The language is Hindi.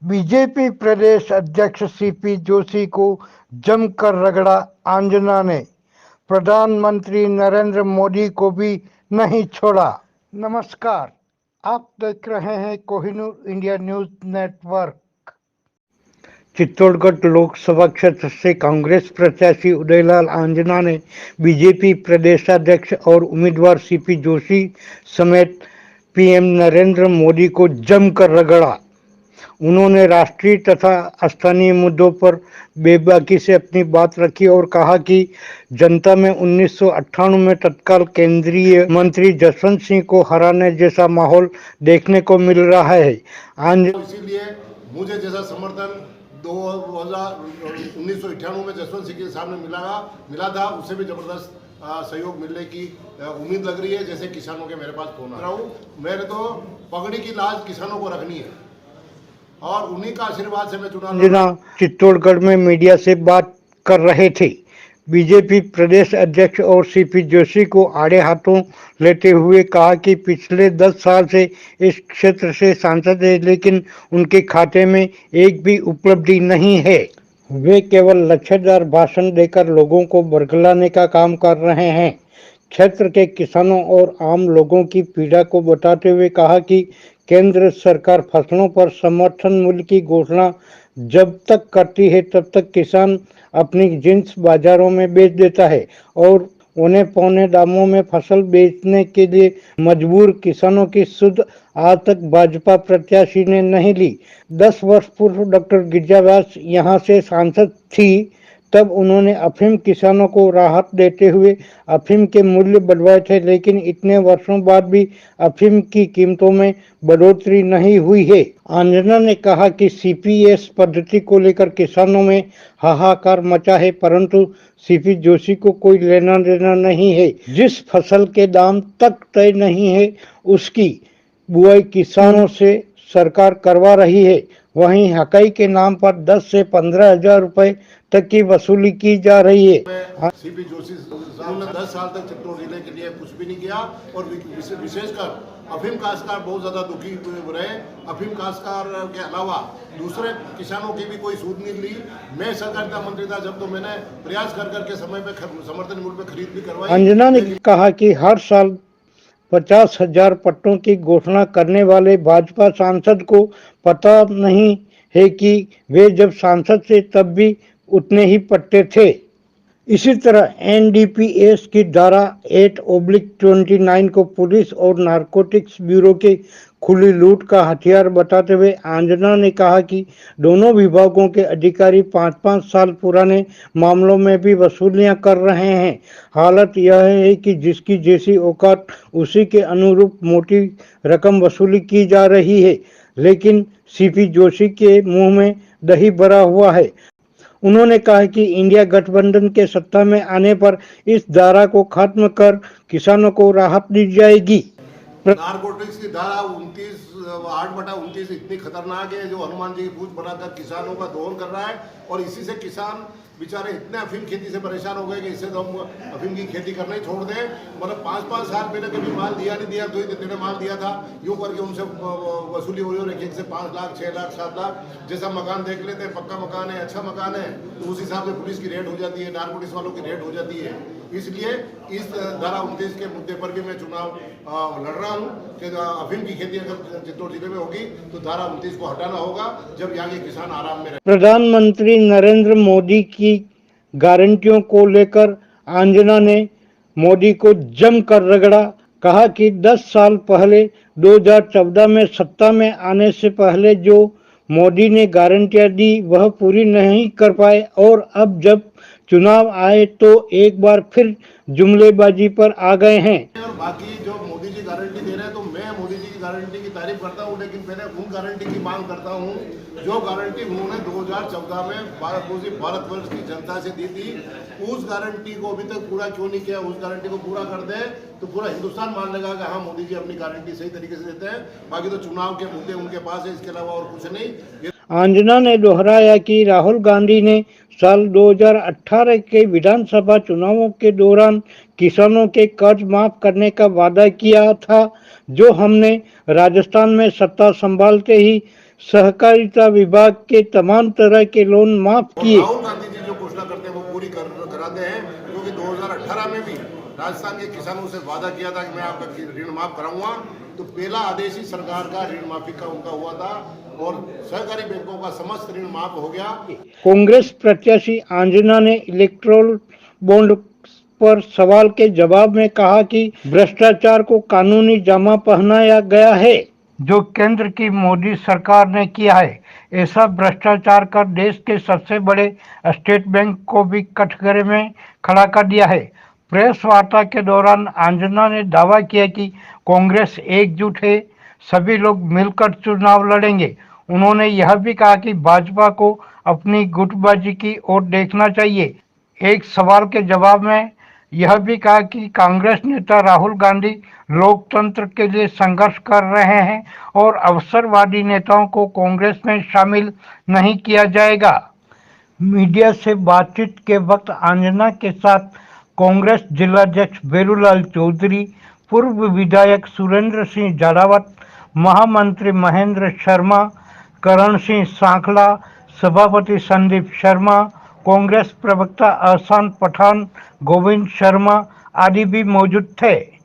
बीजेपी प्रदेश अध्यक्ष सीपी जोशी को जमकर रगड़ा अंजना ने। प्रधानमंत्री नरेंद्र मोदी को भी नहीं छोड़ा। नमस्कार, आप देख रहे हैं Kohinoor India news network. Chittorgarh Lok Sabha क्षेत्र से कांग्रेस प्रत्याशी उदयलाल आंजना ने बीजेपी प्रदेशाध्यक्ष और उम्मीदवार सीपी जोशी समेत पीएम नरेंद्र मोदी को जमकर रगड़ा। उन्होंने राष्ट्रीय तथा स्थानीय मुद्दों पर बेबाकी से अपनी बात रखी और कहा कि जनता में 1998 में तत्काल केंद्रीय मंत्री जसवंत सिंह को हराने जैसा माहौल देखने को मिल रहा है। इसीलिए मुझे जैसा समर्थन 1998 में जसवंत सिंह के सामने मिला था, उससे भी जबरदस्त सहयोग मिलने की उम्मीद लग रही है। जैसे किसानों के मेरे पास फोन आ रहा हूँ, मेरे तो पगड़ी की लाज किसानों को रखनी है और उन्हीं का आशीर्वाद से मैं चुनाव। चित्तौड़गढ़ में मीडिया से बात कर रहे थे। बीजेपी प्रदेश अध्यक्ष और सीपी जोशी को आड़े हाथों लेते हुए कहा कि पिछले 10 साल से इस क्षेत्र से सांसद है, लेकिन उनके खाते में एक भी उपलब्धि नहीं है। वे केवल लच्छेदार भाषण देकर लोगों को बरगलाने का काम कर रहे हैं। क्षेत्र के किसानों और आम लोगों की पीड़ा को बताते हुए कहा कि केंद्र सरकार फसलों पर समर्थन मूल्य की घोषणा जब तक करती है तब तक किसान अपनी जिन्स बाजारों में बेच देता है और उन्हें पौने दामों में फसल बेचने के लिए मजबूर किसानों की सुध आज तक भाजपा प्रत्याशी ने नहीं ली। 10 वर्ष पूर्व डॉक्टर गिरिजा व्यास यहाँ से सांसद थी, तब उन्होंने अफीम किसानों को राहत देते हुए अफीम के मूल्य बढ़वाए थे, लेकिन इतने वर्षों बाद भी अफीम की कीमतों में बढ़ोतरी नहीं हुई है। आंजना ने कहा कि सीपीएस पद्धति को लेकर किसानों में हाहाकार मचा है, परंतु सीपी जोशी को कोई लेना देना नहीं है। जिस फसल के दाम तक तय नहीं है उसकी बुआई किसानों से सरकार करवा रही है। वहीं हकाई के नाम पर 10 से 15 हजार रुपए तक की वसूली की जा रही है। सीपी जोशी साहब ने 10 साल तक चित्तौड़ जिले के लिए कुछ भी नहीं किया और विशेषकर अफीम काश्तकार बहुत ज्यादा दुखी रहे। अफीम काश्तकार के अलावा दूसरे किसानों की भी कोई सूद नहीं ली। मैं सहकारिता मंत्री था जब, तो मैंने प्रयास कर करके समय पे समर्थन मूल्य पे खरीद भी करवाई। अंजना ने कहा कि हर साल 50,000 पट्टों की घोषणा करने वाले भाजपा सांसद को पता नहीं है कि वे जब सांसद थे तब भी उतने ही पट्टे थे। इसी तरह एनडीपीएस की धारा 8/29 को पुलिस और नारकोटिक्स ब्यूरो के खुली लूट का हथियार बताते हुए आंजना ने कहा कि दोनों विभागों के अधिकारी 5-5 साल पुराने मामलों में भी वसूलियां कर रहे हैं। हालत यह है कि जिसकी जैसी औकात उसी के अनुरूप मोटी रकम वसूली की जा रही है, लेकिन सीपी जोशी के मुंह में दही भरा हुआ है। उन्होंने कहा कि इंडिया गठबंधन के सत्ता में आने पर इस धारा को खत्म कर किसानों को राहत दी जाएगी। नारकोटिक्स की धारा 8/29 इतनी खतरनाक है जो हनुमान जी की पूछ बनाकर किसानों का दोहन कर रहा है और इसी से किसान बेचारे इतने अफीम खेती से परेशान हो गए कि इससे तो हम अफीम की खेती करना ही छोड़ दें। मतलब 5-5 साल पहले कभी माल दिया नहीं दिया, 2 ही दिन माल दिया था, यूं करके उनसे वसूली हो रही है। एक से 5 लाख 6 लाख 7 लाख जैसा मकान देख लेते हैं, पक्का मकान है, अच्छा मकान है, तो उस हिसाब से पुलिस की रेड हो जाती है, नारकोटिक्स वालों की रेड हो जाती है। इसलिए इस धारा 29 के मुद्दे पर भी मैं चुनाव लड़ रहा हूँ कि अफीम की खेती अगर चित्तौड़ जिले में होगी तो धारा 29 को हटाना होगा, जब यहाँ के किसान आराम में रहे। प्रधानमंत्री नरेंद्र मोदी की गारंटियों को लेकर आंजना ने मोदी को जमकर रगड़ा। कहा कि 10 साल पहले 2014 में सत्ता में आने से पहले जो मोदी ने गारंटियां दी वह पूरी नहीं कर पाए और अब जब चुनाव आए तो एक बार फिर जुमलेबाजी पर आ गए हैं। और बाकी जो मोदी जी गारंटी दे रहे हैं तो मैं मोदी जी की गारंटी की तारीफ करता हूं, लेकिन पहले उन गारंटी की मांग करता हूं जो गारंटी उन्होंने 2014 में भारतवर्ष की जनता से दी थी। उस गारंटी को अभी तक पूरा क्यों नहीं किया? उस गारंटी को पूरा कर दे तो पूरा हिंदुस्तान मान लेगा कि हाँ मोदी जी अपनी गारंटी सही तरीके से देते हैं। बाकी तो चुनाव के मुद्दे उनके पास है, इसके अलावा और कुछ नहीं। आंजना ने दोहराया कि राहुल गांधी ने साल 2018 के विधानसभा चुनावों के दौरान किसानों के कर्ज माफ करने का वादा किया था, जो हमने राजस्थान में सत्ता संभालते ही सहकारिता विभाग के तमाम तरह के लोन माफ और किए। राहुल गांधी जी जो घोषणा करते हैं वो पूरी कराते हैं, क्योंकि 2018 में भी राजस्थान के किसानों से वादा किया था कि मैं आपका ऋण माफ कराऊंगा। तो पहला आदेश ही सरकार का ऋण माफी का उनका हुआ था और सहकारी बैंकों का समस्त ऋण माफ हो गया। कांग्रेस प्रत्याशी अंजना ने इलेक्ट्रोल बॉन्ड पर सवाल के जवाब में कहा कि भ्रष्टाचार को कानूनी जामा पहनाया गया है, जो केंद्र की मोदी सरकार ने किया है। ऐसा भ्रष्टाचार कर देश के सबसे बड़े स्टेट बैंक को भी कटघरे में खड़ा कर दिया है। प्रेस वार्ता के दौरान अंजना ने दावा किया कि कांग्रेस एकजुट है, सभी लोग मिलकर चुनाव लड़ेंगे। उन्होंने यह भी कहा कि भाजपा को अपनी गुटबाजी की ओर देखना चाहिए। एक सवाल के जवाब में यह भी कहा कि कांग्रेस नेता राहुल गांधी लोकतंत्र के लिए संघर्ष कर रहे हैं और अवसरवादी नेताओं को कांग्रेस में शामिल नहीं किया जाएगा। मीडिया से बातचीत के वक्त अंजना के साथ कांग्रेस जिलाध्यक्ष बेरूलाल चौधरी, पूर्व विधायक सुरेंद्र सिंह जारावत, महामंत्री महेंद्र शर्मा, करण सिंह सांखला, सभापति संदीप शर्मा, कांग्रेस प्रवक्ता अहसान पठान, गोविंद शर्मा आदि भी मौजूद थे।